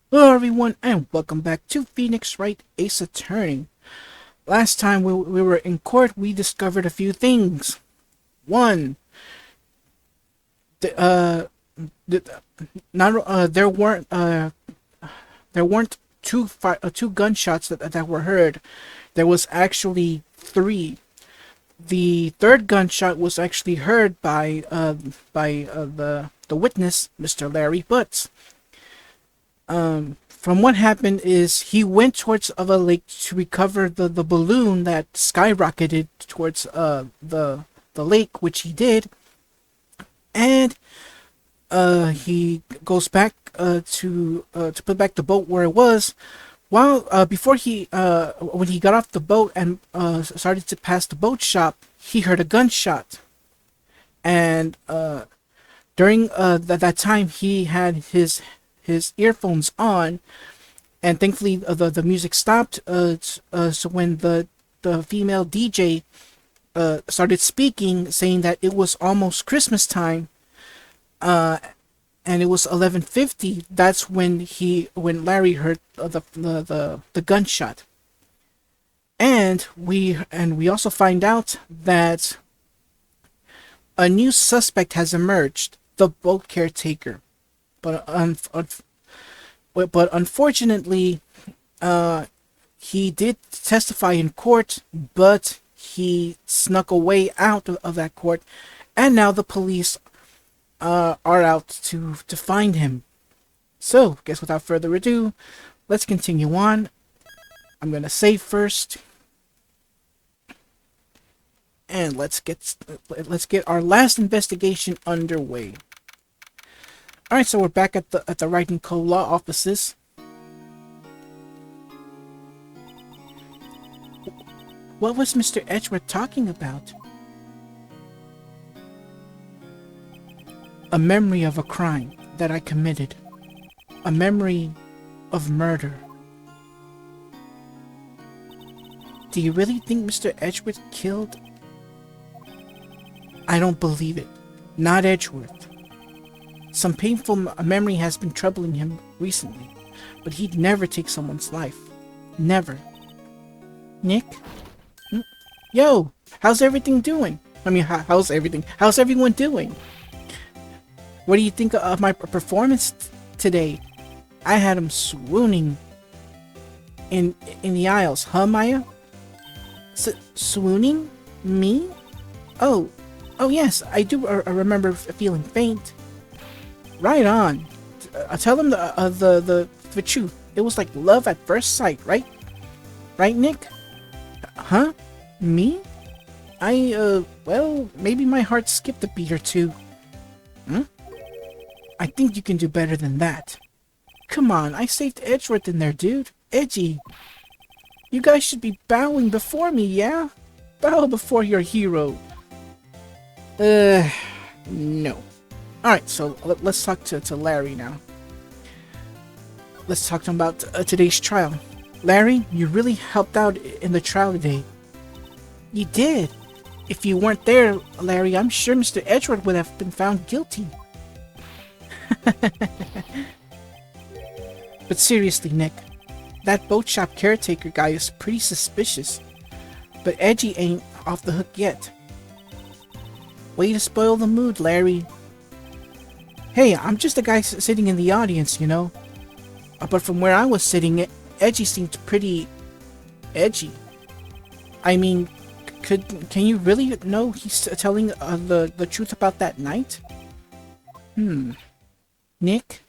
Hello everyone and welcome back to Phoenix Wright Ace Attorney. Last time we were in court, we discovered a few things. One, the, the, not there weren't two gunshots that were heard. There was actually three. The third gunshot was actually heard by the witness, Mr. Larry Butts. From what happened is he went towards a lake to recover the balloon that skyrocketed towards the lake, which he did, and he goes back to put back the boat where it was. While before he when he got off the boat and started to pass the boat shop, he heard a gunshot, and during that time he had his earphones on, and thankfully the music stopped. So when the female DJ started speaking, saying that it was almost Christmas time, and it was 11:50. That's when Larry heard the gunshot, and we also find out that a new suspect has emerged, the boat caretaker. But unfortunately, he did testify in court, but he snuck away out of that court, and now the police are out to find him. So, guess without further ado, let's continue on. I'm gonna save first, and let's get our last investigation underway. All right, so we're back at the Wright & Co. law offices. What was Mr. Edgeworth talking about? A memory of a crime that I committed. A memory of murder. Do you really think Mr. Edgeworth killed? I don't believe it. Not Edgeworth. Some painful memory has been troubling him recently, but he'd never take someone's life. Never. Nick? Yo, how's everything doing? I mean, how's everything? How's everyone doing? What do you think of my performance today? I had him swooning in the aisles, huh, Maya? Swooning? Me? Oh yes, I do remember feeling faint. Right on. Tell him the truth. It was like love at first sight, right? Right, Nick? Huh? Me? Well, maybe my heart skipped a beat or two. I think you can do better than that. Come on, I saved Edgeworth in there, dude. Edgy. You guys should be bowing before me, yeah? Bow before your hero. No. Alright, so let's talk to Larry now. Let's talk to him about today's trial. Larry, you really helped out in the trial today. You did. If you weren't there, Larry, I'm sure Mr. Edgeworth would have been found guilty. But seriously, Nick, that boat shop caretaker guy is pretty suspicious. But Edgy ain't off the hook yet. Way to spoil the mood, Larry. Hey, I'm just a guy sitting in the audience, you know. But from where I was sitting, Edgy seemed pretty edgy. I mean, can you really know he's telling the truth about that night? Nick?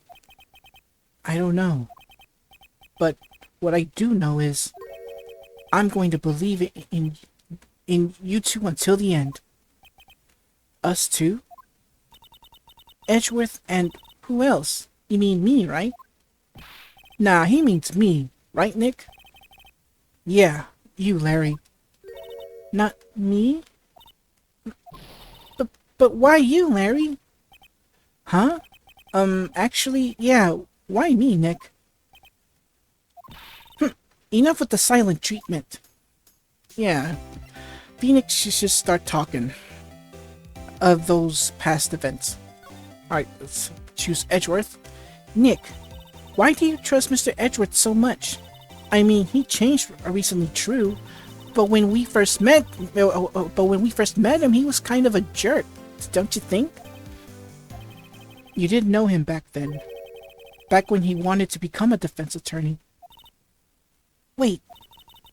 I don't know. But what I do know is I'm going to believe in you two until the end. Us two? Edgeworth and who else? You mean me, right? Nah, he means me. Right, Nick? Yeah, you, Larry. Not me? But why you, Larry? Huh? Actually, yeah, why me, Nick? Enough with the silent treatment. Yeah, Phoenix should just start talking of those past events. Alright, let's choose Edgeworth. Nick, Why do you trust Mr. Edgeworth so much? I mean, he changed recently, true, but when we first met, him, he was kind of a jerk, don't you think? You didn't know him back then. Back when he wanted to become a defense attorney. Wait,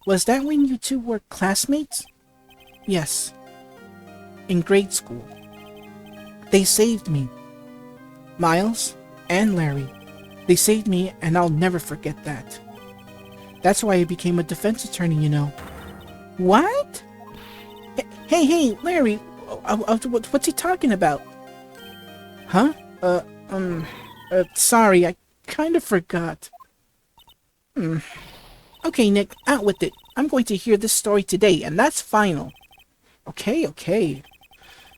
was that when you two were classmates? Yes. In grade school. They saved me. Miles and Larry. They saved me, and I'll never forget that. That's why I became a defense attorney, you know. What? Hey, Larry, what's he talking about? Huh? Sorry, I kind of forgot. Okay, Nick, out with it. I'm going to hear this story today, and that's final. Okay.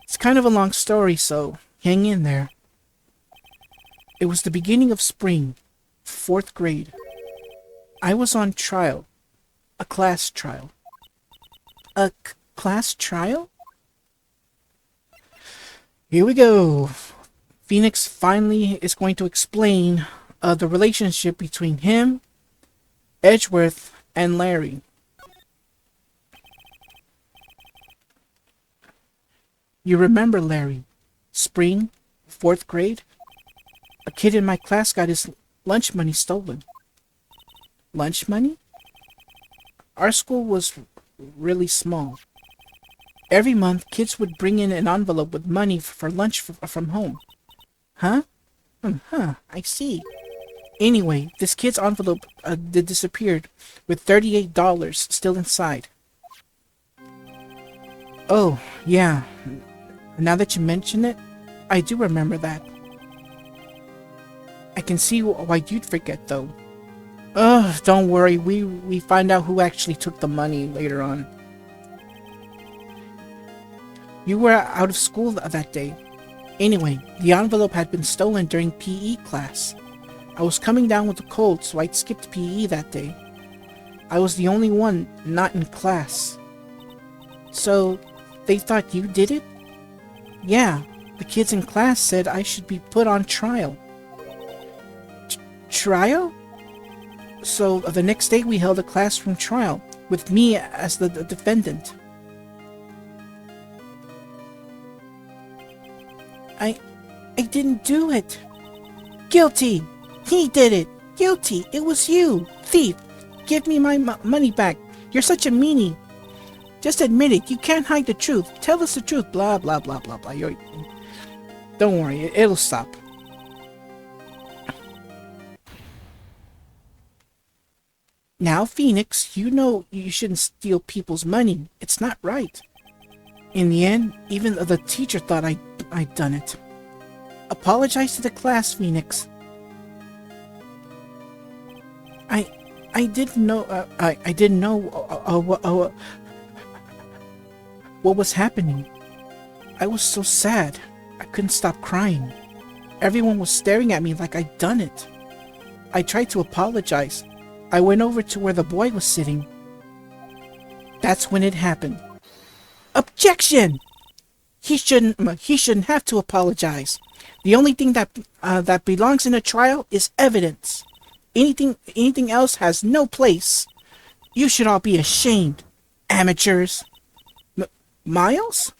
It's kind of a long story, so hang in there. It was the beginning of spring, 4th grade. I was on trial. A class trial. A class trial? Here we go. Phoenix finally is going to explain the relationship between him, Edgeworth, and Larry. You remember Larry? Spring, 4th grade? A kid in my class got his lunch money stolen. Lunch money? Our school was really small. Every month, kids would bring in an envelope with money for lunch from home. Huh? I see. Anyway, this kid's envelope disappeared with $38 still inside. Oh, yeah. Now that you mention it, I do remember that. I can see why you'd forget, though. Ugh, don't worry, we find out who actually took the money later on. You were out of school that day. Anyway, the envelope had been stolen during PE class. I was coming down with a cold, so I skipped PE that day. I was the only one not in class. So, they thought you did it? Yeah, the kids in class said I should be put on trial. Trial? So, the next day we held a classroom trial, with me as the defendant. I didn't do it. Guilty! He did it! Guilty! It was you! Thief! Give me my money back! You're such a meanie! Just admit it! You can't hide the truth! Tell us the truth! Blah, blah, blah, blah, blah. Don't worry, it'll stop. Now, Phoenix, you know you shouldn't steal people's money. It's not right. In the end, even the teacher thought I'd done it. Apologize to the class, Phoenix. I didn't know. I didn't know what was happening. I was so sad. I couldn't stop crying. Everyone was staring at me like I'd done it. I tried to apologize. I went over to where the boy was sitting. That's when it happened. Objection! He shouldn't have to apologize. The only thing that belongs in a trial is evidence. Anything else has no place. You should all be ashamed, amateurs. Miles?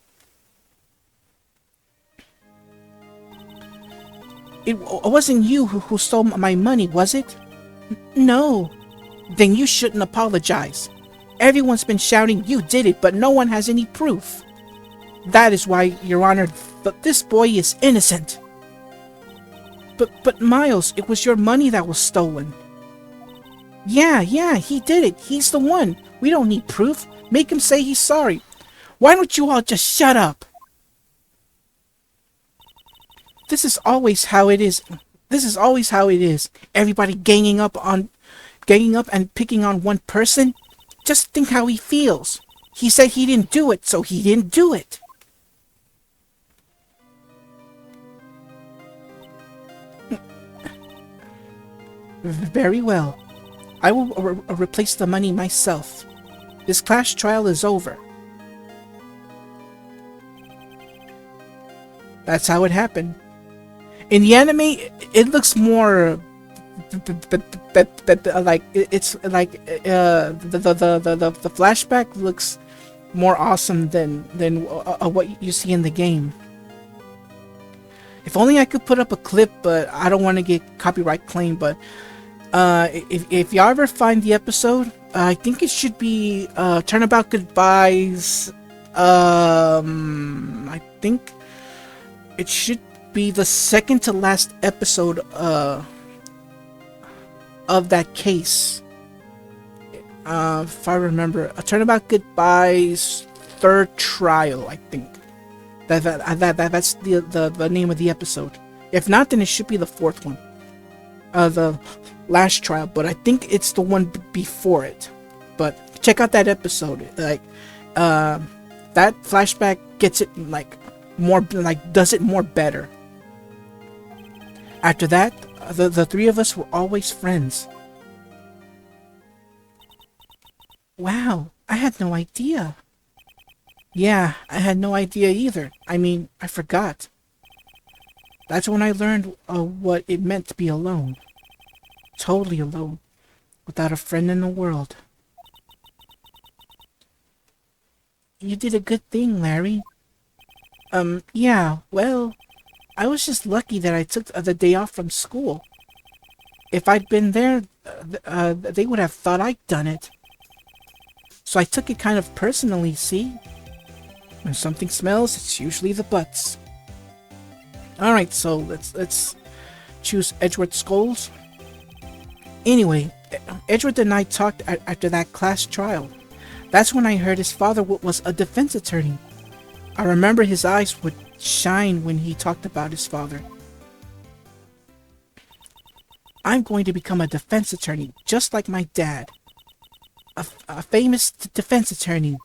It wasn't you who stole my money, was it? No. Then you shouldn't apologize. Everyone's been shouting you did it, but no one has any proof. That is why, Your Honor, this boy is innocent. But Miles, it was your money that was stolen. Yeah, he did it. He's the one. We don't need proof. Make him say he's sorry. Why don't you all just shut up? This is always how it is. Everybody ganging up and picking on one person. Just think how he feels. He said he didn't do it, so he didn't do it. Very well. I will replace the money myself. This class trial is over. That's how it happened. In the anime, it looks more like it's like the flashback looks more awesome than what you see in the game. If only I could put up a clip, but I don't want to get copyright claim. But if y'all ever find the episode, I think it should be Turnabout Goodbyes. I think it should be the second to last episode of that case. If I remember, a Turnabout Goodbyes third trial, I think. That's the name of the episode. If not, then it should be the fourth one. The last trial, but I think it's the one before it. But check out that episode. Like, that flashback gets it like more, like does it more better. After that, the three of us were always friends. Wow, I had no idea. Yeah, I had no idea either. I mean, I forgot. That's when I learned what it meant to be alone. Totally alone. Without a friend in the world. You did a good thing, Larry. Yeah, well, I was just lucky that I took the day off from school. If I'd been there, they would have thought I'd done it. So I took it kind of personally, see? When something smells, it's usually the butts. Alright, so let's choose Edgeworth Scholes. Anyway, Edgeworth and I talked after that class trial. That's when I heard his father was a defense attorney. I remember his eyes would shine when he talked about his father. I'm going to become a defense attorney, just like my dad. A famous defense attorney.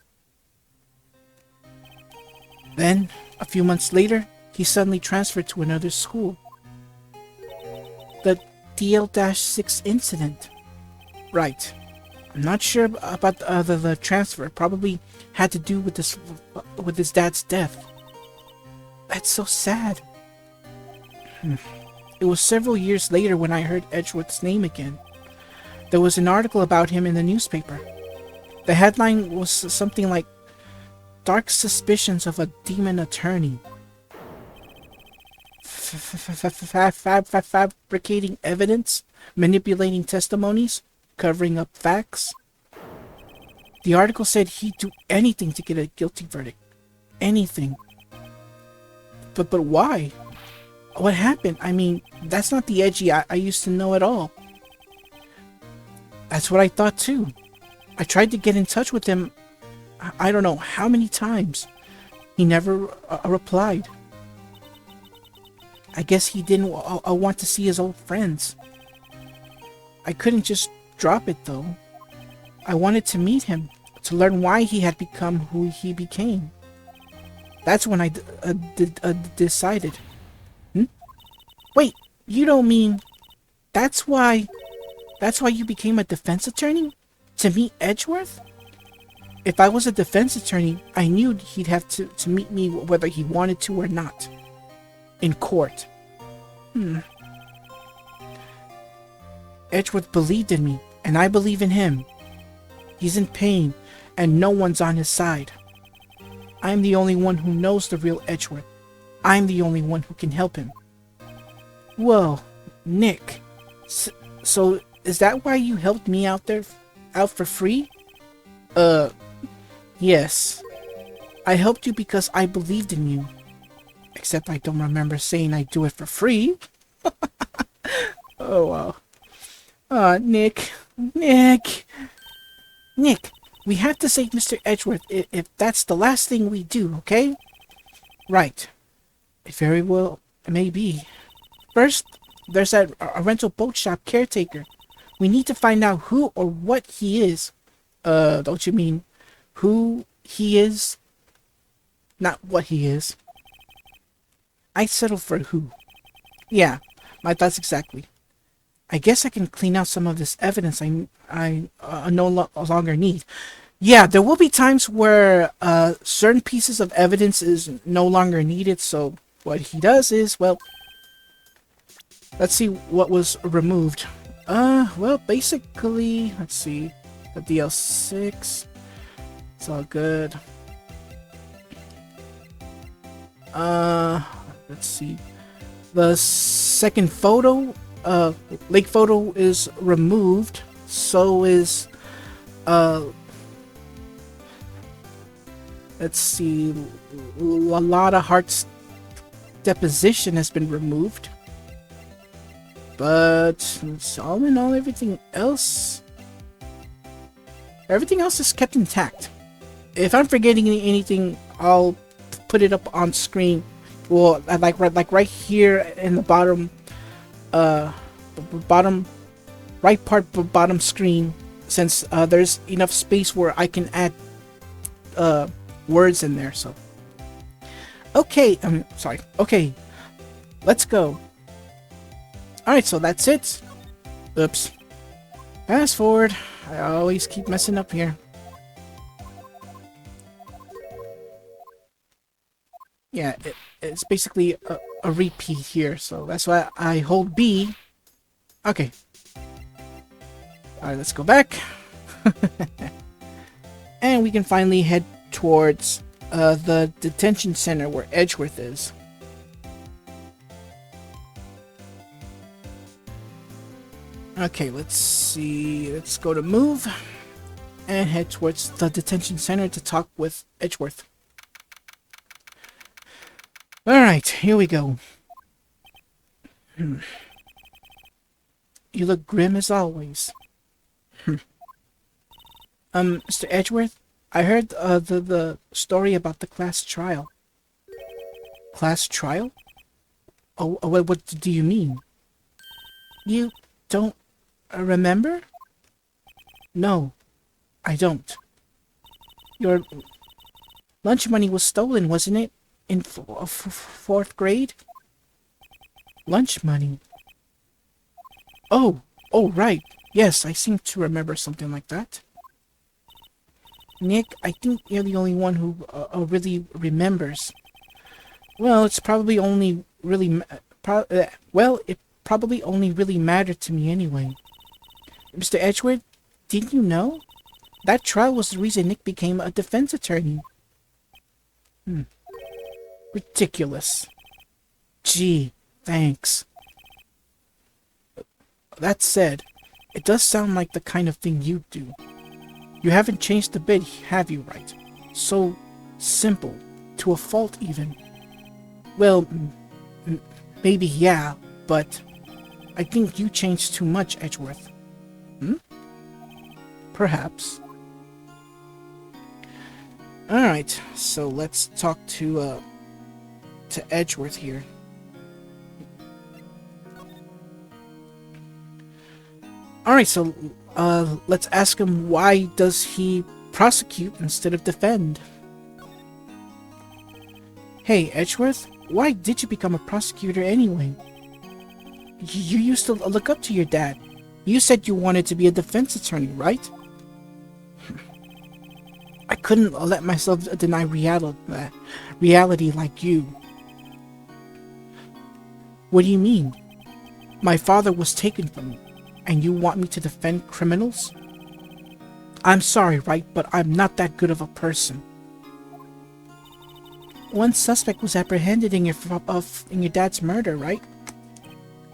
Then, a few months later, he suddenly transferred to another school. The DL-6 incident. Right. I'm not sure about the transfer. Probably had to do with his dad's death. That's so sad. It was several years later when I heard Edgeworth's name again. There was an article about him in the newspaper. The headline was something like, "Dark Suspicions of a Demon Attorney. Fabricating evidence, manipulating testimonies, covering up facts." The article said he'd do anything to get a guilty verdict. Anything. But why? What happened? I mean, that's not the Edgy I used to know at all. That's what I thought too. I tried to get in touch with him, I don't know how many times. He never replied. I guess he didn't want to see his old friends. I couldn't just drop it though. I wanted to meet him, to learn why he had become who he became. That's when I decided. Wait, you don't mean that's why you became a defense attorney? To meet Edgeworth? If I was a defense attorney, I knew he'd have to meet me whether he wanted to or not. In court. Edgeworth believed in me, and I believe in him. He's in pain, and no one's on his side. I'm the only one who knows the real Edgeworth. I'm the only one who can help him. Whoa, Nick. So, is that why you helped me out for free? Yes. I helped you because I believed in you. Except I don't remember saying I'd do it for free. Oh, wow. Nick, we have to save Mr. Edgeworth if that's the last thing we do, okay? Right. It very well may be. First, there's that rental boat shop caretaker. We need to find out who or what he is. Don't you mean who he is? Not what he is. I settle for who. Yeah, my thoughts exactly. I guess I can clean out some of this evidence I no longer need. Yeah, there will be times where certain pieces of evidence is no longer needed, so what he does is, well, let's see what was removed. Well, basically, let's see. The DL6. It's all good. Let's see. The second photo, lake photo is removed. So is, let's see. A lot of hearts deposition has been removed. But all in all, everything else is kept intact. If I'm forgetting anything, I'll put it up on screen. Well, like right here in the bottom, bottom right part, bottom screen, since there's enough space where I can add words in there. So, okay, sorry. Okay, let's go. Alright, so that's it. Oops. Fast forward. I always keep messing up here. Yeah, it's basically a repeat here, so that's why I hold B. Okay. Alright, let's go back. And we can finally head towards the detention center where Edgeworth is. Okay, let's see. Let's go to move and head towards the detention center to talk with Edgeworth. Alright, here we go. You look grim as always. Mr. Edgeworth, I heard the story about the class trial. Class trial? Oh, what do you mean? You don't remember? No, I don't. Your lunch money was stolen, wasn't it? In fourth grade? Lunch money? Oh, right. Yes, I seem to remember something like that. Nick, I think you're the only one who really remembers. Well, it's probably only really... it probably only really mattered to me anyway. Mr. Edgeworth, didn't you know? That trial was the reason Nick became a defense attorney. Ridiculous. Gee, thanks. That said, it does sound like the kind of thing you'd do. You haven't changed a bit, have you, Wright? So simple, to a fault even. Well, maybe yeah, but I think you changed too much, Edgeworth. Perhaps. Alright, so let's talk to Edgeworth here. Alright, so let's ask him, why does he prosecute instead of defend? Hey, Edgeworth, why did you become a prosecutor anyway? You used to look up to your dad. You said you wanted to be a defense attorney, right? I couldn't let myself deny reality like you. What do you mean? My father was taken from me, and you want me to defend criminals? I'm sorry, Wright, but I'm not that good of a person. One suspect was apprehended in your dad's murder, right?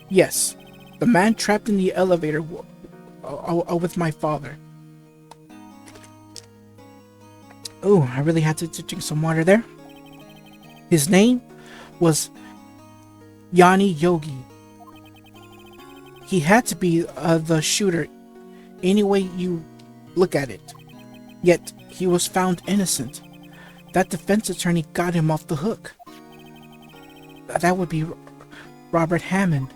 Yes, the man trapped in the elevator with my father. Oh, I really had to drink some water there. His name was Yanni Yogi. He had to be the shooter any way you look at it. Yet, he was found innocent. That defense attorney got him off the hook. That would be Robert Hammond.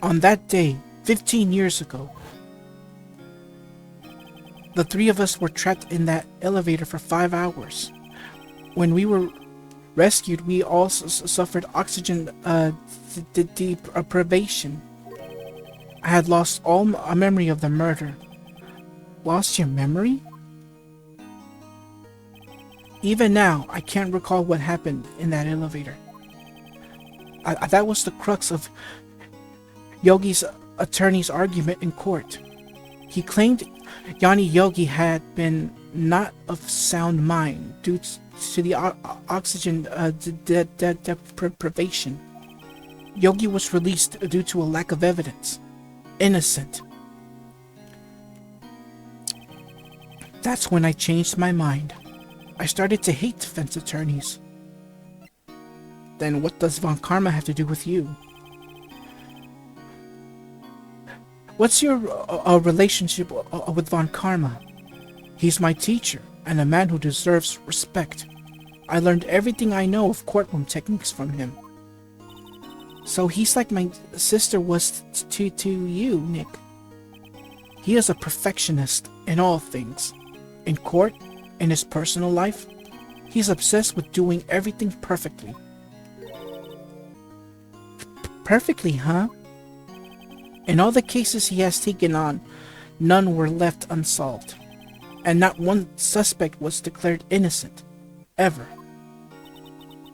On that day, 15 years ago, the three of us were trapped in that elevator for 5 hours. When we were rescued, we all suffered oxygen deprivation. I had lost all memory of the murder. Lost your memory? Even now, I can't recall what happened in that elevator. That was the crux of Yogi's attorney's argument in court. He claimed Yanni Yogi had been not of sound mind due to the oxygen deprivation. Yogi was released due to a lack of evidence. Innocent. That's when I changed my mind. I started to hate defense attorneys. Then what does Von Karma have to do with you? What's your relationship with Von Karma? He's my teacher, and a man who deserves respect. I learned everything I know of courtroom techniques from him. So he's like my sister was to you, Nick. He is a perfectionist in all things. In court, in his personal life, he's obsessed with doing everything perfectly. Perfectly, huh? In all the cases he has taken on, none were left unsolved, and not one suspect was declared innocent, ever.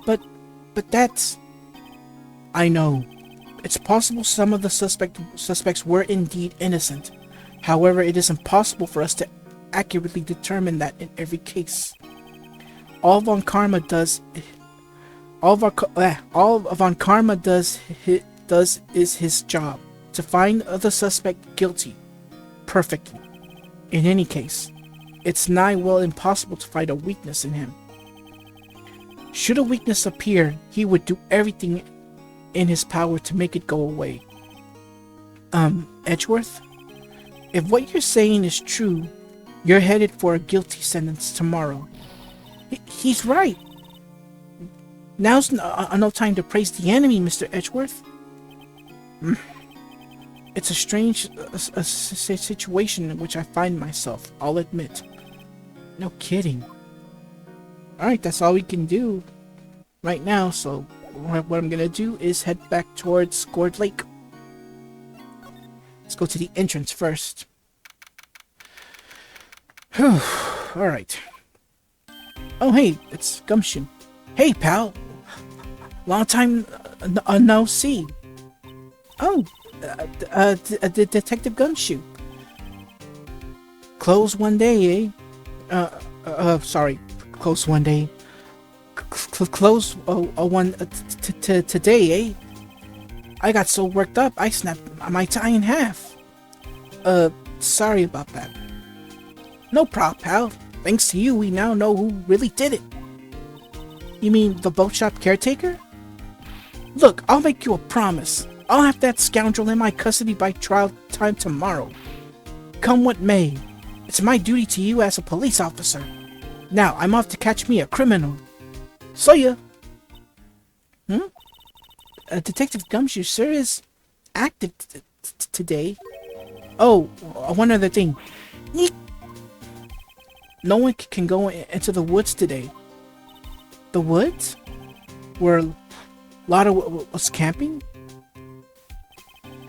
But that's... I know. It's possible some of the suspects were indeed innocent. However, it is impossible for us to accurately determine that in every case. All Von Karma does is his job, to find the suspect guilty, perfectly. In any case, it's nigh well impossible to find a weakness in him. Should a weakness appear, he would do everything in his power to make it go away. Edgeworth? If what you're saying is true, you're headed for a guilty sentence tomorrow. He's right. Now's no time to praise the enemy, Mr. Edgeworth. It's a strange situation in which I find myself, I'll admit. No kidding. Alright, that's all we can do right now, so what I'm gonna do is head back towards Gourd Lake. Let's go to the entrance first. Whew, alright. Oh hey, it's Gumshoe. Hey pal! Long time no see. Oh, Detective Gumshoe. Close one day, eh? Sorry. Close one day. Close one today, eh? I got so worked up, I snapped my tie in half. Sorry about that. No problem, pal. Thanks to you, we now know who really did it. You mean the boat shop caretaker? Look, I'll make you a promise. I'll have that scoundrel in my custody by trial time tomorrow. Come what may. It's my duty to you as a police officer. Now, I'm off to catch me a criminal. See ya! Detective Gumshoe sure is active today. Oh, one other thing. No one can go into the woods today. The woods? Where Lotta was camping?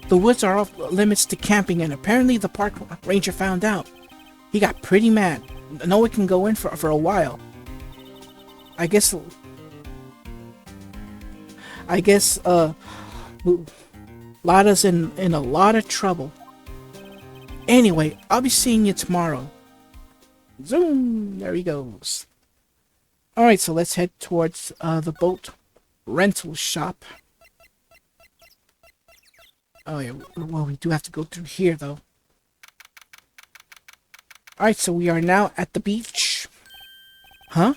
The woods are off limits to camping, and apparently the park ranger found out. He got pretty mad. No one can go in for a while. I guess Lotta's in a lot of trouble. Anyway, I'll be seeing you tomorrow. Zoom! There he goes. Alright, so let's head towards the boat rental shop. Oh yeah, well, we do have to go through here though. Alright, so we are now at the beach. Huh?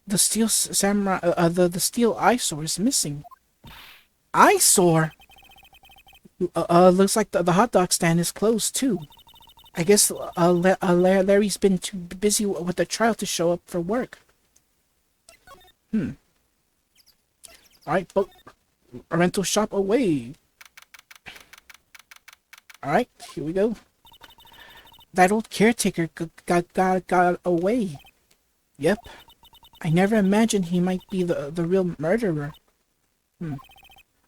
The steel samurai, the steel eyesore is missing. Eyesore? Looks like the hot dog stand is closed too. I guess Larry's been too busy with the trial to show up for work. Alright, boat rental shop away. Alright, here we go. That old caretaker got away. Yep. I never imagined he might be the real murderer.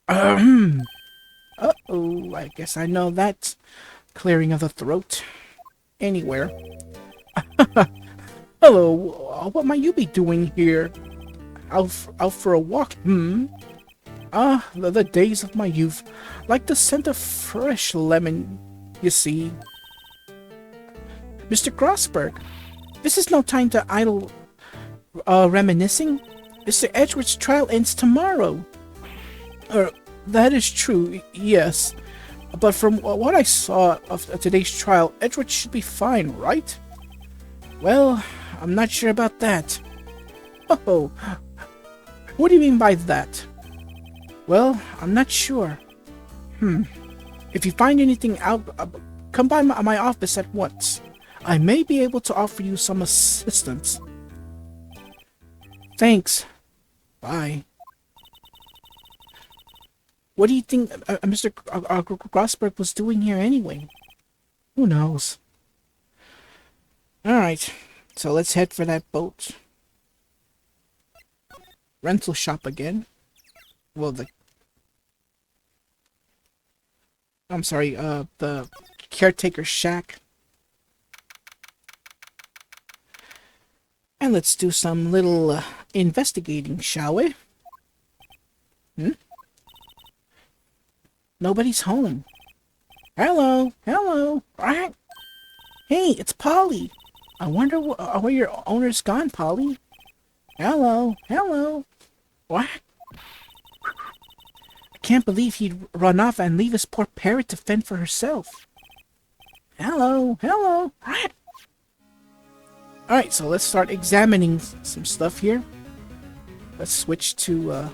Uh-oh, I guess I know that. Clearing of the throat. Anywhere. Hello, what might you be doing here? Out for a walk, Ah, the days of my youth. Like the scent of fresh lemon, you see. Mr. Grossberg, this is no time to idle reminiscing. Mr. Edgeworth's trial ends tomorrow. That is true, yes. But from what I saw of today's trial, Edgeworth should be fine, right? Well, I'm not sure about that. Oh, what do you mean by that? Well, I'm not sure. If you find anything out, come by my office at once. I may be able to offer you some assistance. Thanks. Bye. What do you think Mr. Grossberg was doing here anyway? Who knows? Alright, so let's head for that boat. Rental shop again. Well, the caretaker shack. And let's do some little investigating, shall we? Nobody's home. Hello, hello. Hey, it's Polly. I wonder where your owner's gone, Polly. Hello, hello. What? I can't believe he'd run off and leave his poor parrot to fend for herself. Hello, hello. What? Alright, so let's start examining some stuff here. Let's switch to,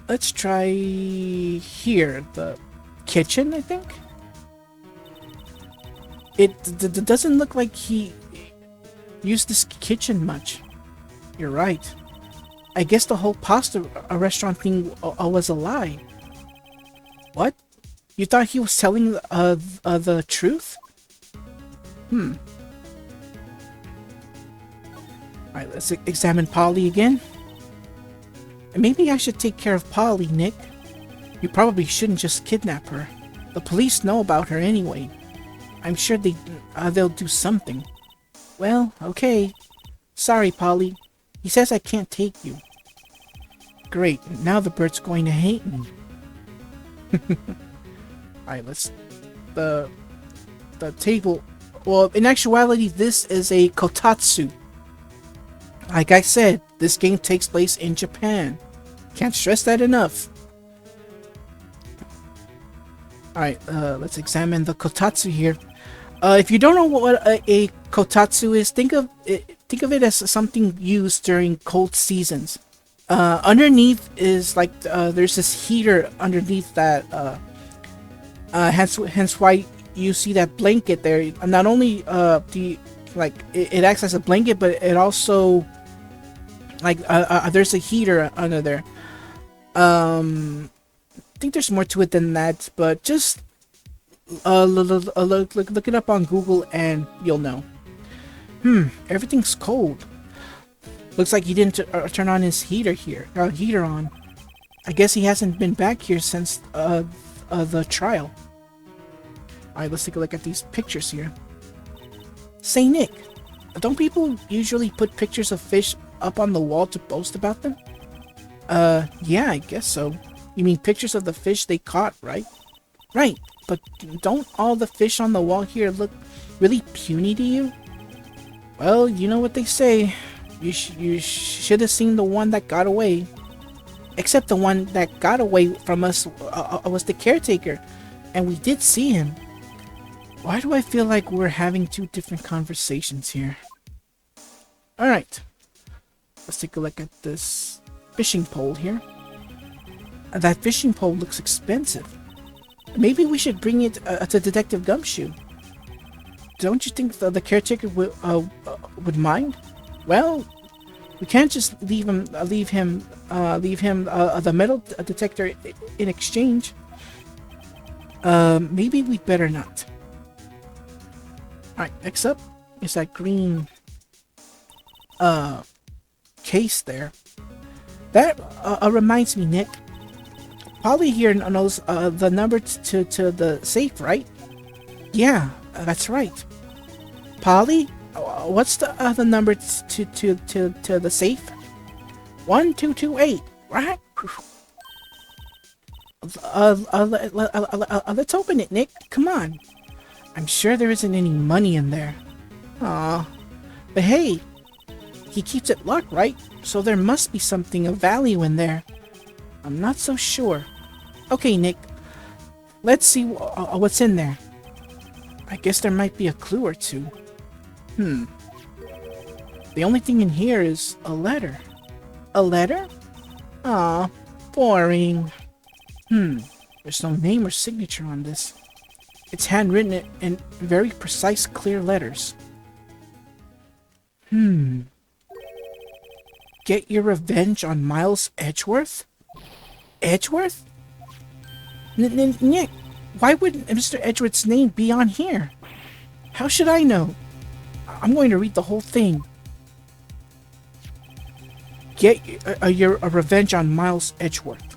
let's try here, the kitchen, I think? It doesn't look like he used this kitchen much. You're right. I guess the whole pasta restaurant thing was a lie. What? You thought he was telling the truth? Alright, let's examine Polly again. Maybe I should take care of Polly, Nick. You probably shouldn't just kidnap her. The police know about her anyway. I'm sure they'll do something. Well, okay. Sorry, Polly. He says I can't take you. Great, now the bird's going to hate me. Alright, let's... The table... Well, in actuality, this is a kotatsu. Like I said, this game takes place in Japan. Can't stress that enough. Alright, let's examine the kotatsu here. If you don't know what a kotatsu is, think of it as something used during cold seasons. Underneath is like there's this heater underneath that. Hence why you see that blanket there. Not only it acts as a blanket, but it also there's a heater under there. I think there's more to it than that, but just look it up on Google and you'll know. Everything's cold. Looks like he didn't turn on his heater on. I guess he hasn't been back here since the trial. Alright, let's take a look at these pictures here. Say, Nick, don't people usually put pictures of fish up on the wall to boast about them? Yeah, I guess so. You mean pictures of the fish they caught, right? Right, but don't all the fish on the wall here look really puny to you? Well, you know what they say. You should have seen the one that got away. Except the one that got away from us was the caretaker, and we did see him. Why do I feel like we're having two different conversations here? Alright, let's take a look at this fishing pole here. That fishing pole looks expensive. Maybe we should bring it to Detective Gumshoe. Don't you think the caretaker would mind? Well, we can't just leave him the metal detector in exchange. Maybe we'd better not. Alright, next up is that green case there. That reminds me, Nick. Polly here knows the number to the safe, right? Yeah, that's right. Polly, what's the number to the safe? 1228. Right? Let's open it, Nick. Come on. I'm sure there isn't any money in there. Aw. But hey, he keeps it locked, right? So there must be something of value in there. I'm not so sure. Okay, Nick. Let's see what's in there. I guess there might be a clue or two. The only thing in here is a letter. A letter? Aw, boring. There's no name or signature on this. It's handwritten in very precise, clear letters. Get your revenge on Miles Edgeworth? Edgeworth? Nick, why would Mr. Edgeworth's name be on here? How should I know? I'm going to read the whole thing. Get your revenge on Miles Edgeworth.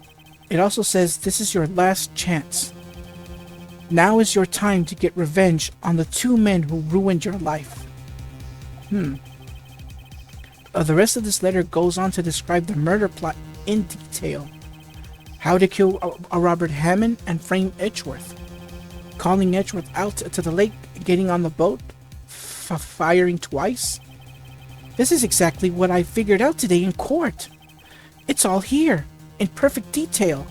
It also says this is your last chance. Now is your time to get revenge on the two men who ruined your life. The rest of this letter goes on to describe the murder plot in detail. How to kill Robert Hammond and frame Edgeworth. Calling Edgeworth out to the lake, getting on the boat, firing twice. This is exactly what I figured out today in court. It's all here, in perfect detail.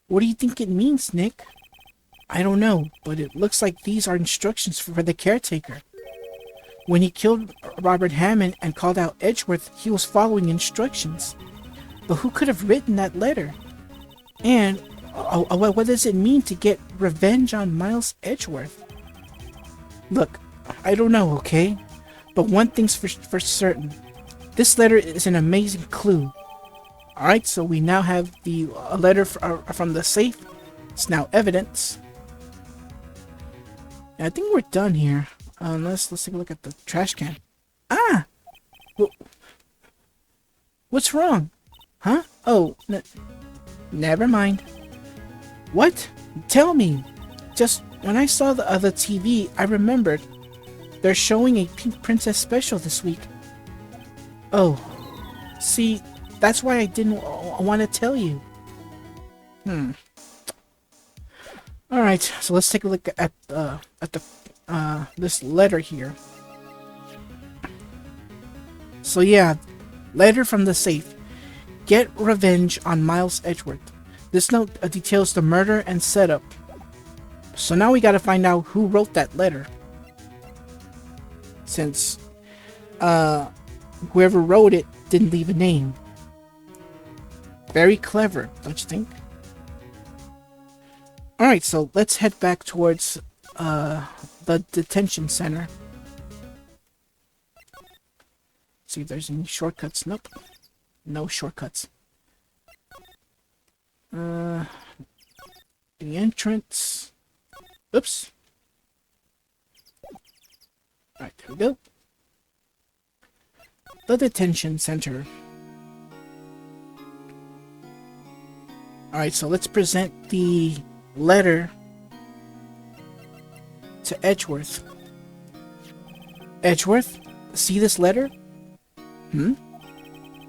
What do you think it means, Nick? I don't know, but it looks like these are instructions for the caretaker. When he killed Robert Hammond and called out Edgeworth, he was following instructions. But who could have written that letter? And what does it mean to get revenge on Miles Edgeworth? Look, I don't know, okay? But one thing's for certain. This letter is an amazing clue. Alright, so we now have the letter from the safe. It's now evidence. And I think we're done here. Let's take a look at the trash can. Ah! What's wrong? Huh? Oh, never mind. What? Tell me. Just when I saw the TV, I remembered. They're showing a Pink Princess special this week. Oh. See, that's why I didn't want to tell you. Alright, so let's take a look at this letter here. So yeah, letter from the safe. Get revenge on Miles Edgeworth. This note details the murder and setup. So now we gotta find out who wrote that letter. Since whoever wrote it didn't leave a name. Very clever, don't you think? Alright, so let's head back towards the detention center. See if there's any shortcuts. Nope. No shortcuts. The entrance. Oops. Alright, there we go. The detention center. Alright, so let's present the letter to Edgeworth. Edgeworth, see this letter?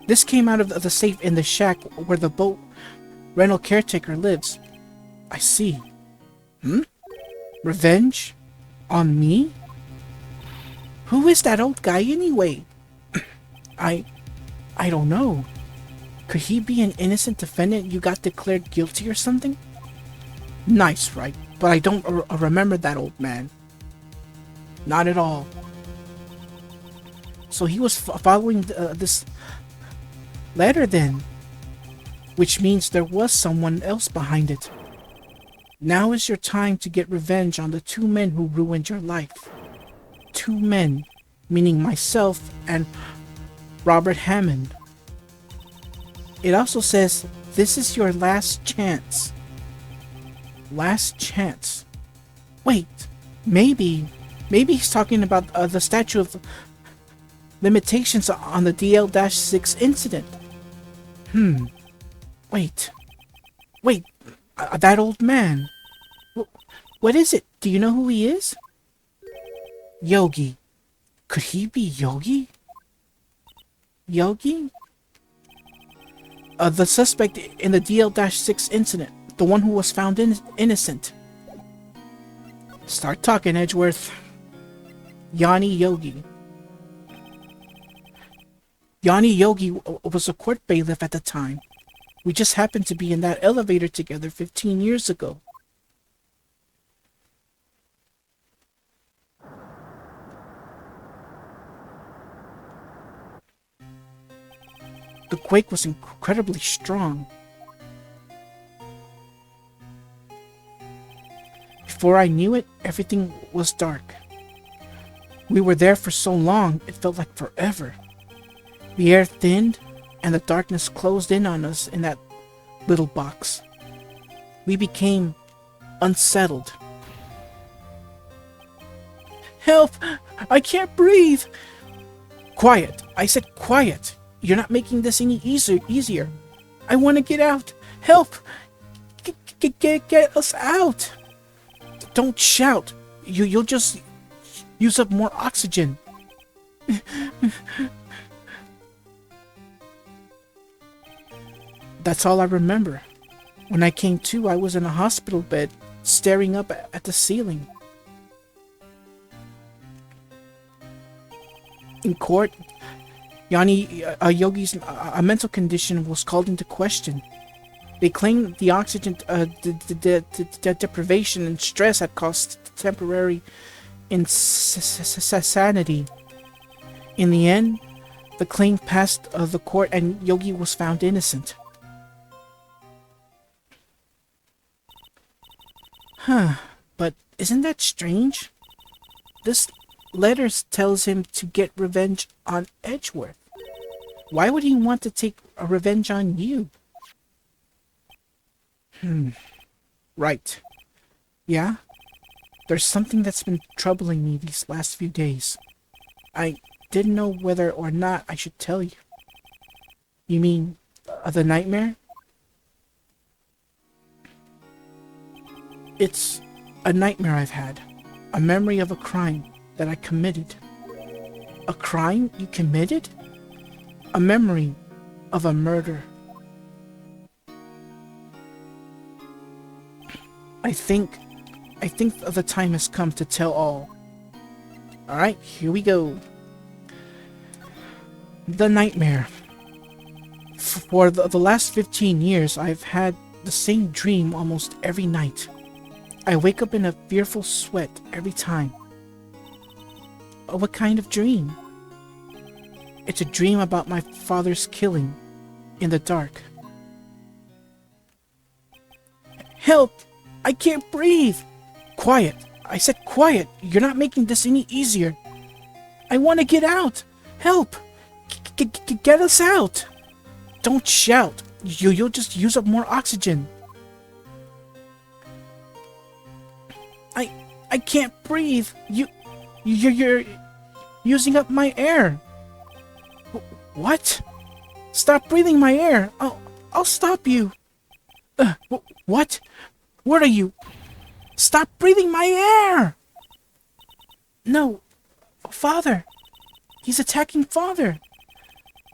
This came out of the safe in the shack where the boat rental caretaker lives. I see. Revenge? On me? Who is that old guy anyway? I don't know. Could he be an innocent defendant you got declared guilty or something? Nice, Wright, but I don't remember that old man. Not at all. So he was following this letter then, which means there was someone else behind it. Now is your time to get revenge on the two men who ruined your life. Two men, meaning myself and Robert Hammond. It also says, this is your last chance. Last chance. Wait, maybe he's talking about the statute of limitations on the DL-6 incident. Wait, that old man. What is it? Do you know who he is? Yogi. Could he be Yogi? Yogi? The suspect in the DL-6 incident. The one who was found innocent. Start talking, Edgeworth. Yanni Yogi. Yanni Yogi was a court bailiff at the time. We just happened to be in that elevator together 15 years ago. The quake was incredibly strong. Before I knew it, everything was dark. We were there for so long, it felt like forever. The air thinned, and the darkness closed in on us in that little box. We became unsettled. Help! I can't breathe! Quiet! I said quiet! You're not making this any easier. I want to get out! Help! Get us out! Don't shout! You'll just use up more oxygen. That's all I remember. When I came to, I was in a hospital bed, staring up at the ceiling. In court, Yanni Yogi's mental condition was called into question. They claimed the oxygen deprivation and stress had caused temporary insanity. In the end, the claim passed the court and Yogi was found innocent. But isn't that strange? This letter tells him to get revenge on Edgeworth. Why would he want to take a revenge on you? Right. Yeah? There's something that's been troubling me these last few days. I didn't know whether or not I should tell you. You mean the nightmare? It's a nightmare I've had. A memory of a crime that I committed. A crime you committed? A memory of a murder. I think the time has come to tell all. Alright, here we go. The nightmare. For the last 15 years, I've had the same dream almost every night. I wake up in a fearful sweat every time. What kind of dream? It's a dream about my father's killing in the dark. Help! I can't breathe! Quiet! I said quiet! You're not making this any easier. I want to get out! Help! Get us out! Don't shout! You'll just use up more oxygen. I can't breathe. You're using up my air. What? Stop breathing my air. I'll stop you. What? What are you? Stop breathing my air. No, Father. He's attacking Father.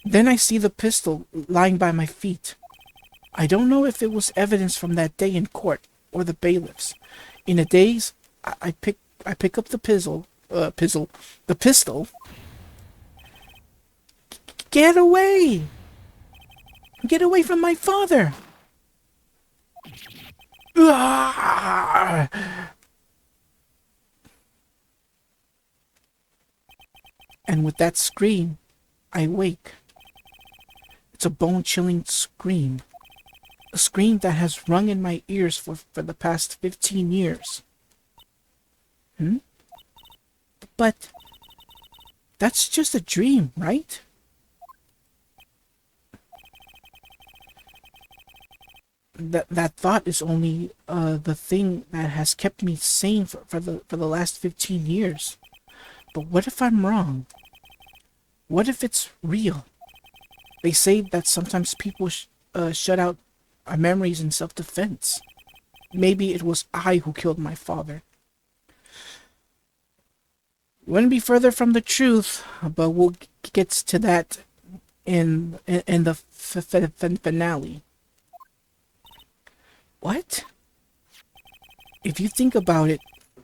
Then I see the pistol lying by my feet. I don't know if it was evidence from that day in court or the bailiffs. In a daze, I pick up the pistol. Get away! Get away from my father! Ah! And with that scream, I wake. It's a bone-chilling scream. A scream that has rung in my ears for the past 15 years. But that's just a dream, right? That thought is only the thing that has kept me sane for the last 15 years. But what if I'm wrong? What if it's real? They say that sometimes people shut out our memories in self-defense. Maybe it was I who killed my father. Wouldn't be further from the truth, but we'll get to that in the finale. What? If you think about it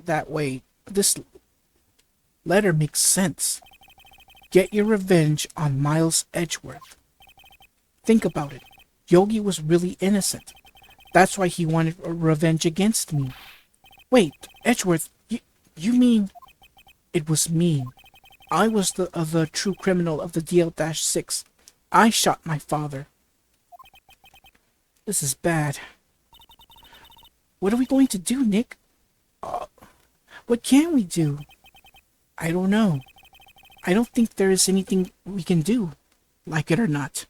that way, this letter makes sense. Get your revenge on Miles Edgeworth. Think about it. Yogi was really innocent. That's why he wanted revenge against me. Wait, Edgeworth, you mean it was me? I was the true criminal of the DL-6. I shot my father. This is bad. What are we going to do, Nick? What can we do? I don't know. I don't think there is anything we can do, like it or not.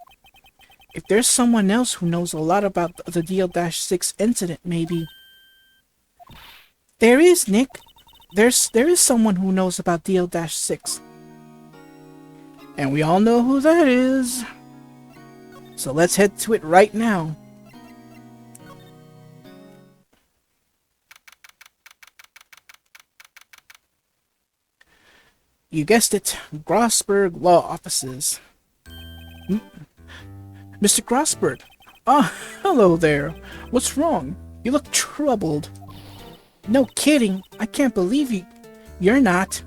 If there's someone else who knows a lot about the DL-6 incident, maybe... There is, Nick. There is someone who knows about DL-6. And we all know who that is. So let's head to it right now. You guessed it, Grossberg Law Offices. Mr. Grossberg. Ah, hello there. What's wrong? You look troubled. No kidding. I can't believe you. You're not.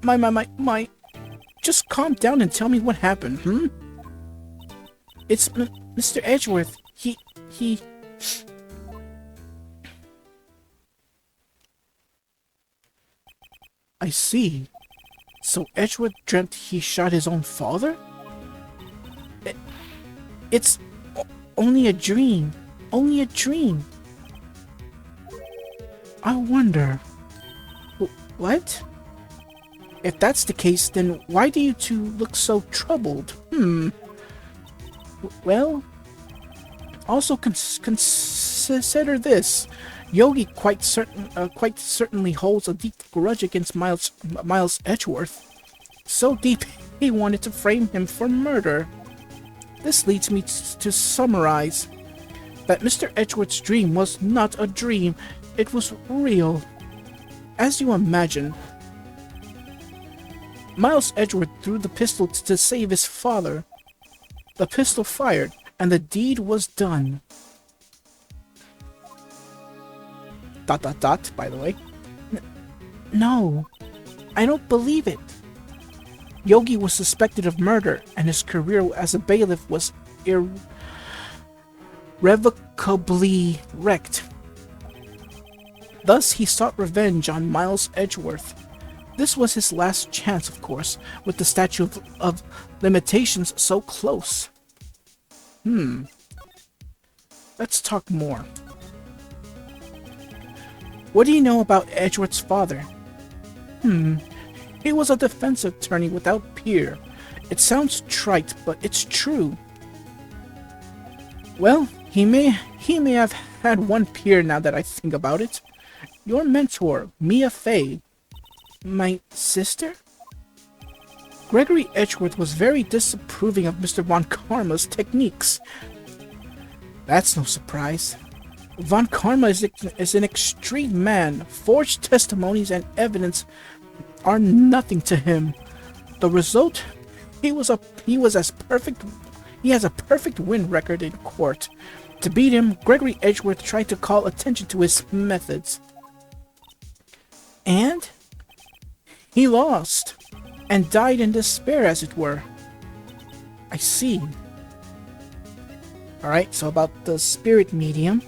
My. Just calm down and tell me what happened, It's Mr. Edgeworth. He... I see. So Edgeworth dreamt he shot his own father? It's only a dream. Only a dream. I wonder... What? If that's the case, then why do you two look so troubled? Well... Also consider this. Yogi quite certainly holds a deep grudge against Miles Edgeworth. So deep, he wanted to frame him for murder. This leads me to summarize that Mr. Edgeworth's dream was not a dream, it was real. As you imagine, Miles Edgeworth threw the pistol to save his father. The pistol fired, and the deed was done. ... by the way. No, I don't believe it. Yogi was suspected of murder, and his career as a bailiff was irrevocably wrecked. Thus, he sought revenge on Miles Edgeworth. This was his last chance, of course, with the statute of limitations so close. Let's talk more. What do you know about Edgeworth's father? He was a defense attorney without peer. It sounds trite, but it's true. Well, he may have had one peer now that I think about it. Your mentor, Mia Fey. My sister? Gregory Edgeworth was very disapproving of Mr. Von Karma's techniques. That's no surprise. Von Karma is an extreme man. Forged testimonies and evidence are nothing to him. The result? He has a perfect win record in court. To beat him, Gregory Edgeworth tried to call attention to his methods. And he lost, and died in despair, as it were. I see. Alright, so about the spirit medium.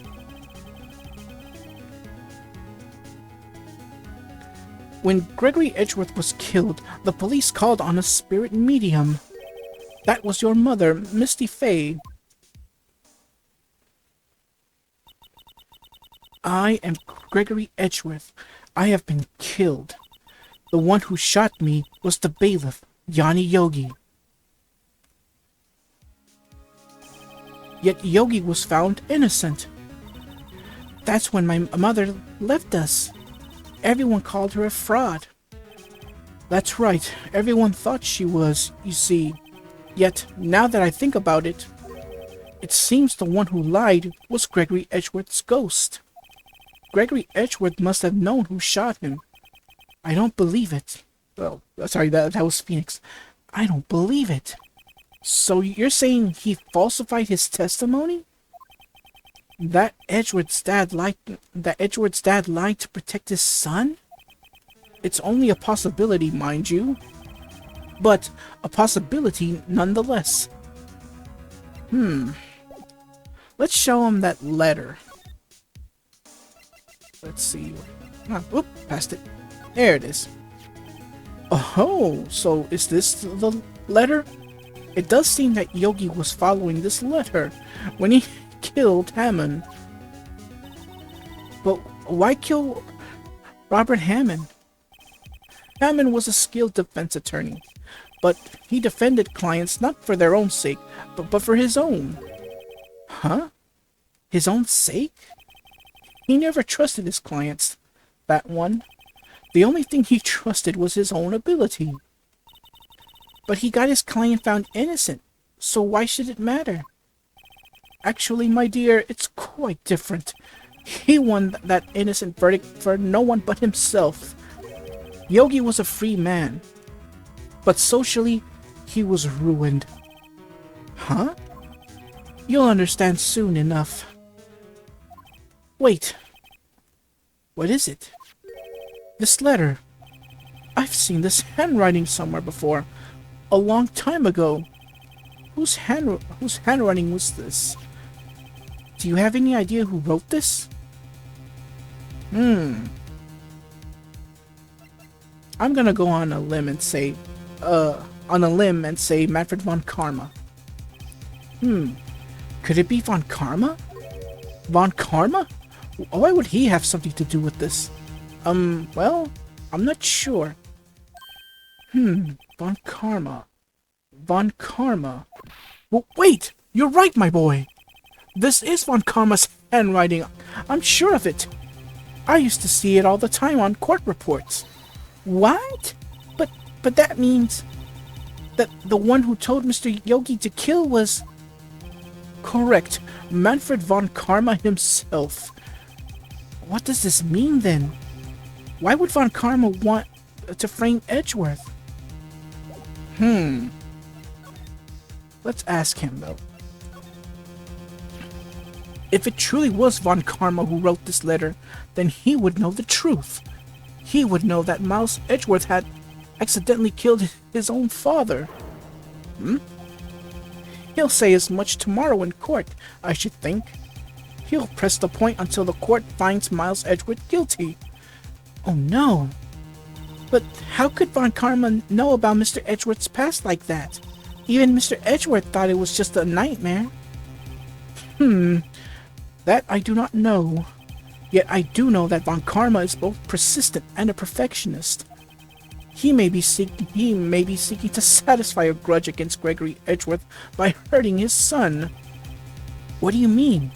When Gregory Edgeworth was killed, the police called on a spirit medium. That was your mother, Misty Fey. I am Gregory Edgeworth. I have been killed. The one who shot me was the bailiff, Yanni Yogi. Yet Yogi was found innocent. That's when my mother left us. Everyone called her a fraud. That's right, everyone thought she was, you see. Yet, now that I think about it, it seems the one who lied was Gregory Edgeworth's ghost. Gregory Edgeworth must have known who shot him. I don't believe it. Oh, sorry, that was Phoenix. I don't believe it. So you're saying he falsified his testimony? That Edward's dad lied to protect his son? It's only a possibility, mind you. But a possibility nonetheless. Let's show him that letter. Let's see. Whoop, passed it. There it is. Oh, so is this the letter? It does seem that Yogi was following this letter when he killed Hammond. But why kill Robert Hammond? Hammond was a skilled defense attorney, but he defended clients not for their own sake, but for his own. Huh? His own sake? He never trusted his clients, that one. The only thing he trusted was his own ability. But he got his client found innocent, so why should it matter? Actually, my dear, it's quite different. He won that innocent verdict for no one but himself. Yogi was a free man, but socially, he was ruined. Huh? You'll understand soon enough. Wait. What is it? This letter. I've seen this handwriting somewhere before. A long time ago. Whose handwriting was this? Do you have any idea who wrote this? I'm gonna go on a limb and say, Manfred von Karma. Could it be von Karma? Von Karma? Why would he have something to do with this? Well, I'm not sure. Von Karma. Von Karma. Wait! You're right, my boy! This is Von Karma's handwriting. I'm sure of it. I used to see it all the time on court reports. What? But that means that the one who told Mr. Yogi to kill was... Correct. Manfred von Karma himself. What does this mean then? Why would von Karma want to frame Edgeworth? Let's ask him though. If it truly was von Karma who wrote this letter, then he would know the truth. He would know that Miles Edgeworth had accidentally killed his own father. He'll say as much tomorrow in court, I should think. He'll press the point until the court finds Miles Edgeworth guilty. Oh no. But how could von Karma know about Mr. Edgeworth's past like that? Even Mr. Edgeworth thought it was just a nightmare. That I do not know. Yet I do know that von Karma is both persistent and a perfectionist. He may be seeking to satisfy a grudge against Gregory Edgeworth by hurting his son. What do you mean?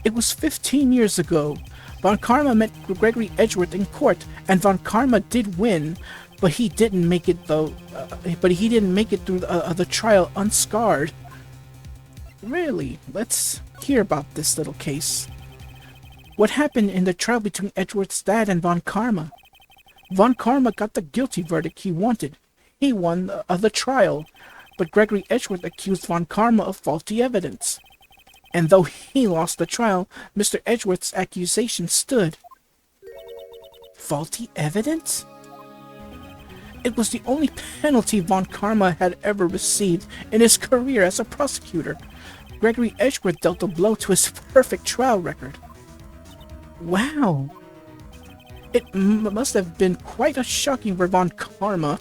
It was 15 years ago. Von Karma met Gregory Edgeworth in court, and von Karma did win, but he didn't make it through the trial unscarred. Really? Let's hear about this little case. What happened in the trial between Edgeworth's dad and von Karma? Von Karma got the guilty verdict he wanted. He won the trial, but Gregory Edgeworth accused von Karma of faulty evidence. And though he lost the trial, Mr. Edgeworth's accusation stood. Faulty evidence? It was the only penalty von Karma had ever received in his career as a prosecutor. Gregory Edgeworth dealt a blow to his perfect trial record. Wow. It must have been quite a shocking for von Karma.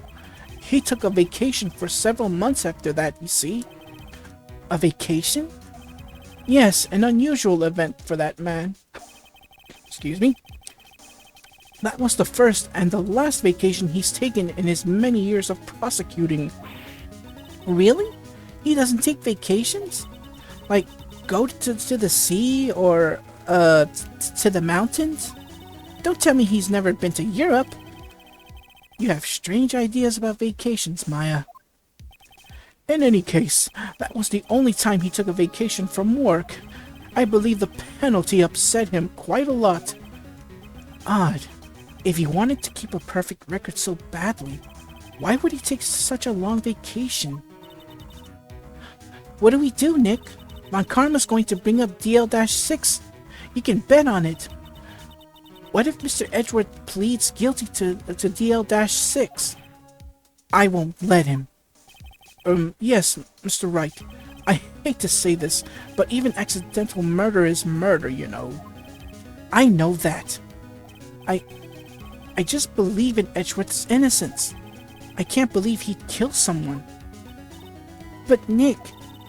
He took a vacation for several months after that, you see. A vacation? Yes, an unusual event for that man. Excuse me? That was the first and the last vacation he's taken in his many years of prosecuting. Really? He doesn't take vacations? Like, go to the sea or, to the mountains? Don't tell me he's never been to Europe. You have strange ideas about vacations, Maya. In any case, that was the only time he took a vacation from work. I believe the penalty upset him quite a lot. Odd. If he wanted to keep a perfect record so badly, why would he take such a long vacation? What do we do, Nick? Von Karma's going to bring up DL-6. You can bet on it. What if Mr. Edgeworth pleads guilty to DL-6? I won't let him. Yes, Mr. Wright. I hate to say this, but even accidental murder is murder, you know. I know that. I just believe in Edgeworth's innocence. I can't believe he'd kill someone. But Nick,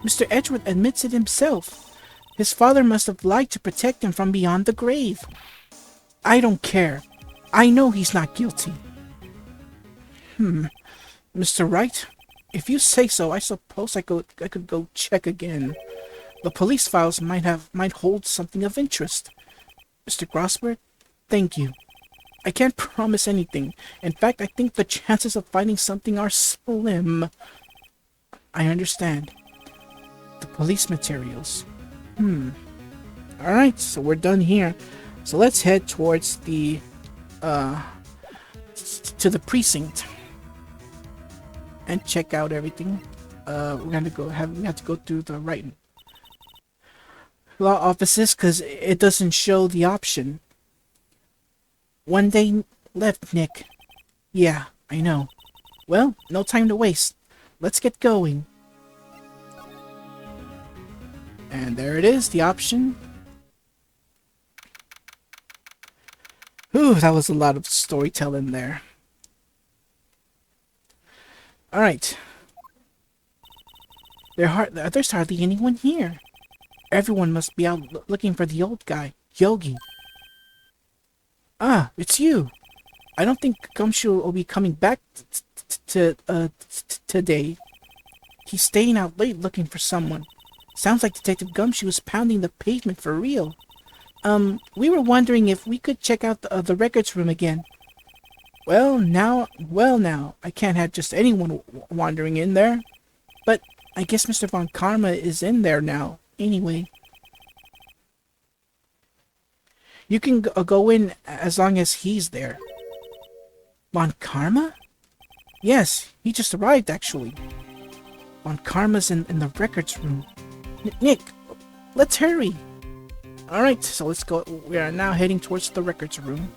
Mr. Edgeworth admits it himself. His father must have lied to protect him from beyond the grave. I don't care. I know he's not guilty. Mr. Wright, if you say so, I suppose I could go check again. The police files might hold something of interest. Mr. Grossberg, thank you. I can't promise anything. In fact, I think the chances of finding something are slim. I understand. The police materials. Alright, so we're done here. So let's head towards the, to the precinct. And check out everything. We have to go through the Wright law offices, because it doesn't show the option. One day left, Nick. Yeah, I know. Well, no time to waste. Let's get going. And there it is, the option. Whew, that was a lot of storytelling there. Alright. There's hardly anyone here. Everyone must be out looking for the old guy, Yogi. Ah, it's you. I don't think Gumshoe will be coming back today. He's staying out late looking for someone. Sounds like Detective Gumshoe is pounding the pavement for real. We were wondering if we could check out the records room again. Well now, I can't have just anyone wandering in there. But I guess Mr. Von Karma is in there now, anyway. You can go in as long as he's there. Von Karma? Yes, he just arrived, actually. Von Karma's in the records room. Nick, let's hurry. Alright, so let's go. We are now heading towards the records room.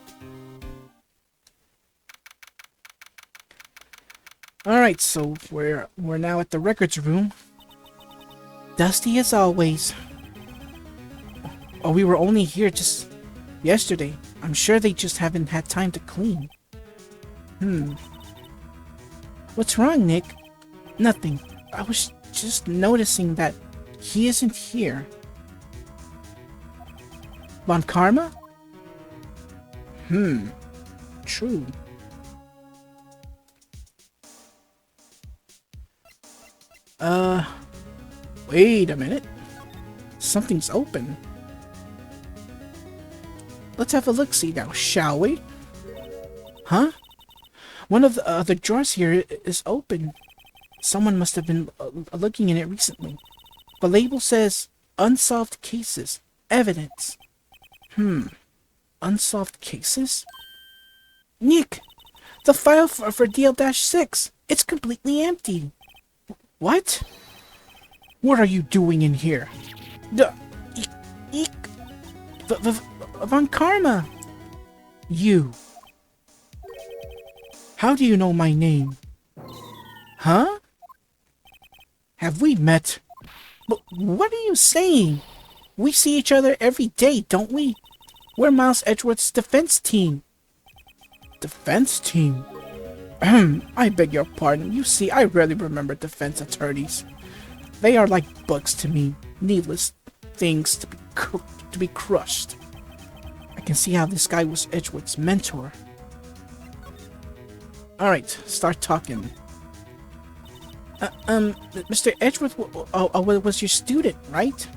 Alright, so we're now at the records room. Dusty as always. Oh, we were only here just yesterday. I'm sure they just haven't had time to clean. What's wrong, Nick? Nothing. I was just noticing that he isn't here. Von Karma? True. Wait a minute. Something's open. Let's have a look-see now, shall we? Huh? One of the drawers here is open. Someone must have been looking in it recently. The label says, Unsolved Cases. Evidence. Unsolved cases? Nick! The file for DL-6! It's completely empty! What? What are you doing in here? Von Karma! You. How do you know my name? Huh? Have we met? But what are you saying? We see each other every day, don't we? We're Miles Edgeworth's defense team. Defense team? I beg your pardon. You see, I rarely remember defense attorneys. They are like bugs to me. Needless things to be crushed. I can see how this guy was Edgeworth's mentor. Alright, start talking. Mr. Edgeworth was your student, right?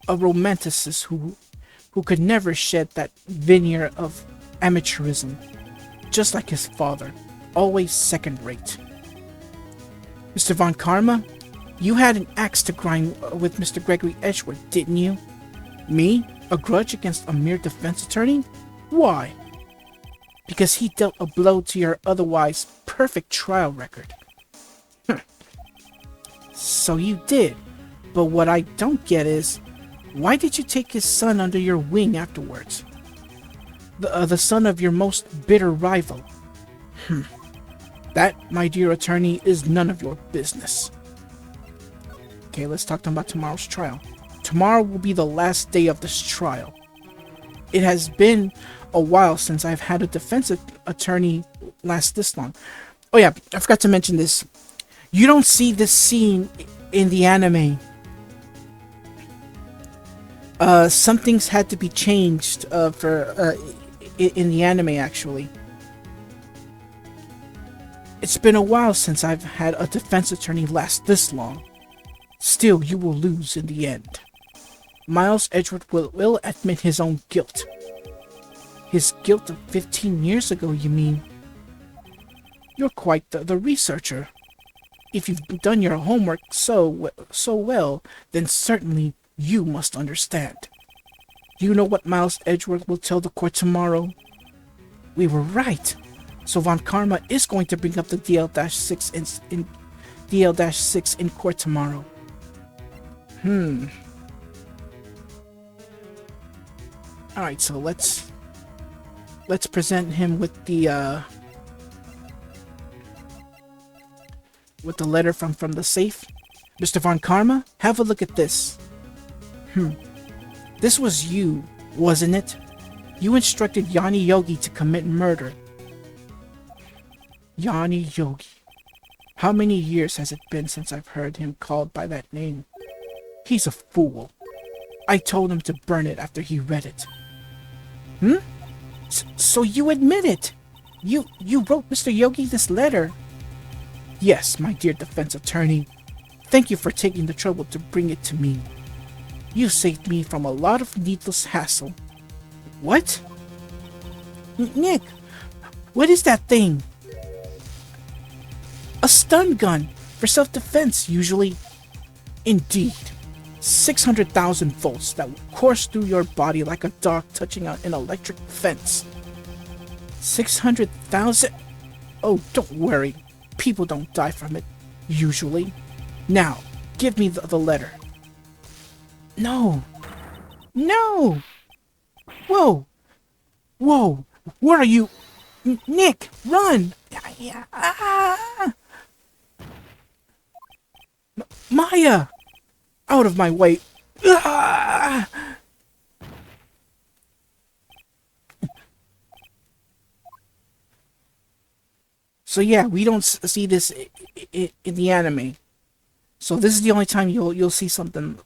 A romanticist who could never shed that veneer of amateurism. Just like his father, always second-rate. Mr. Von Karma, you had an axe to grind with Mr. Gregory Edgeworth, didn't you? Me? A grudge against a mere defense attorney? Why? Because he dealt a blow to your otherwise perfect trial record. So you did. But what I don't get is, why did you take his son under your wing afterwards? The son of your most bitter rival. That, my dear attorney, is none of your business. Okay, let's talk about tomorrow's trial. Tomorrow will be the last day of this trial. It has been a while since I've had a defense attorney last this long. Oh yeah, I forgot to mention this. You don't see this scene in the anime. Some things had to be changed in the anime, actually. It's been a while since I've had a defense attorney last this long. Still, you will lose in the end. Miles Edgeworth will admit his own guilt. His guilt of 15 years ago, you mean? You're quite the researcher. If you've done your homework so well, then certainly you must understand. You know what Miles Edgeworth will tell the court tomorrow? We were right. So Von Karma is going to bring up the DL-6 in court tomorrow. Alright, so let's present him with the letter from the safe. Mr. Von Karma, have a look at this. This was you, wasn't it? You instructed Yanni Yogi to commit murder. Yanni Yogi. How many years has it been since I've heard him called by that name? He's a fool. I told him to burn it after he read it. So you admit it? You wrote Mr. Yogi this letter? Yes, my dear defense attorney. Thank you for taking the trouble to bring it to me. You saved me from a lot of needless hassle. What? Nick, what is that thing? A stun gun for self-defense, usually. Indeed. 600,000 volts that will course through your body like a dog touching an electric fence. 600,000? Oh, don't worry. People don't die from it, usually. Now, give me the letter. No. No! Whoa! Whoa! Where are you? Nick, run! Maya! Out of my way! So yeah, we don't see this in the anime. So this is the only time you'll see something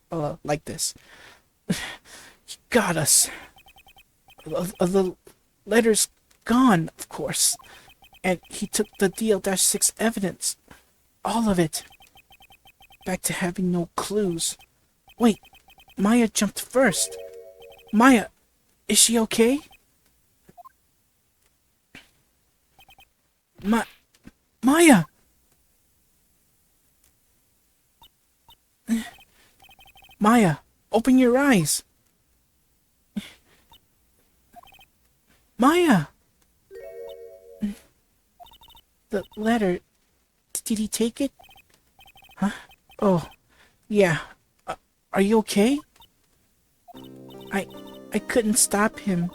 like this. He got us. The letter's gone, of course. And he took the DL-6 evidence. All of it. Back to having no clues. Wait, Maya jumped first. Maya, is she okay? Maya! Maya, open your eyes. Maya! The letter, did he take it? Huh? Oh, yeah. Are you okay? I couldn't stop him.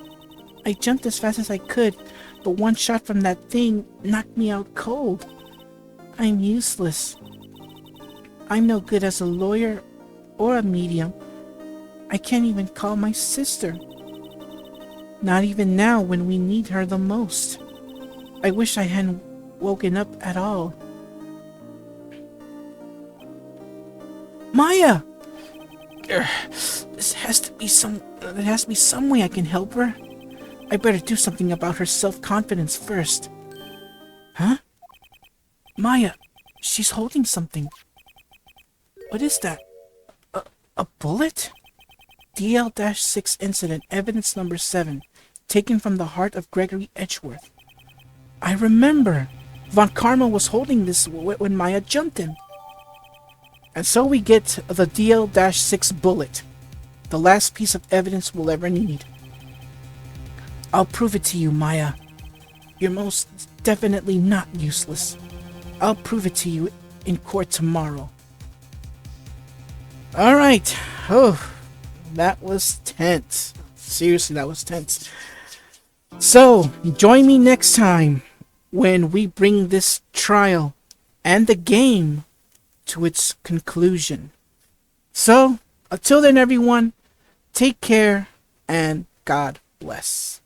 I jumped as fast as I could, but one shot from that thing knocked me out cold. I'm useless. I'm no good as a lawyer or a medium. I can't even call my sister. Not even now when we need her the most. I wish I hadn't woken up at all. Maya! There has to be some way I can help her. I better do something about her self-confidence first. Huh? Maya, she's holding something. What is that? A bullet? DL-6 incident, evidence number 7, taken from the heart of Gregory Edgeworth. I remember. Von Karma was holding this when Maya jumped him. And so we get the DL-6 bullet, the last piece of evidence we'll ever need. I'll prove it to you, Maya. You're most definitely not useless. I'll prove it to you in court tomorrow. Alright. Oh, that was tense. Seriously, that was tense. So, join me next time when we bring this trial and the game to its conclusion. So, until then, everyone, take care and God bless.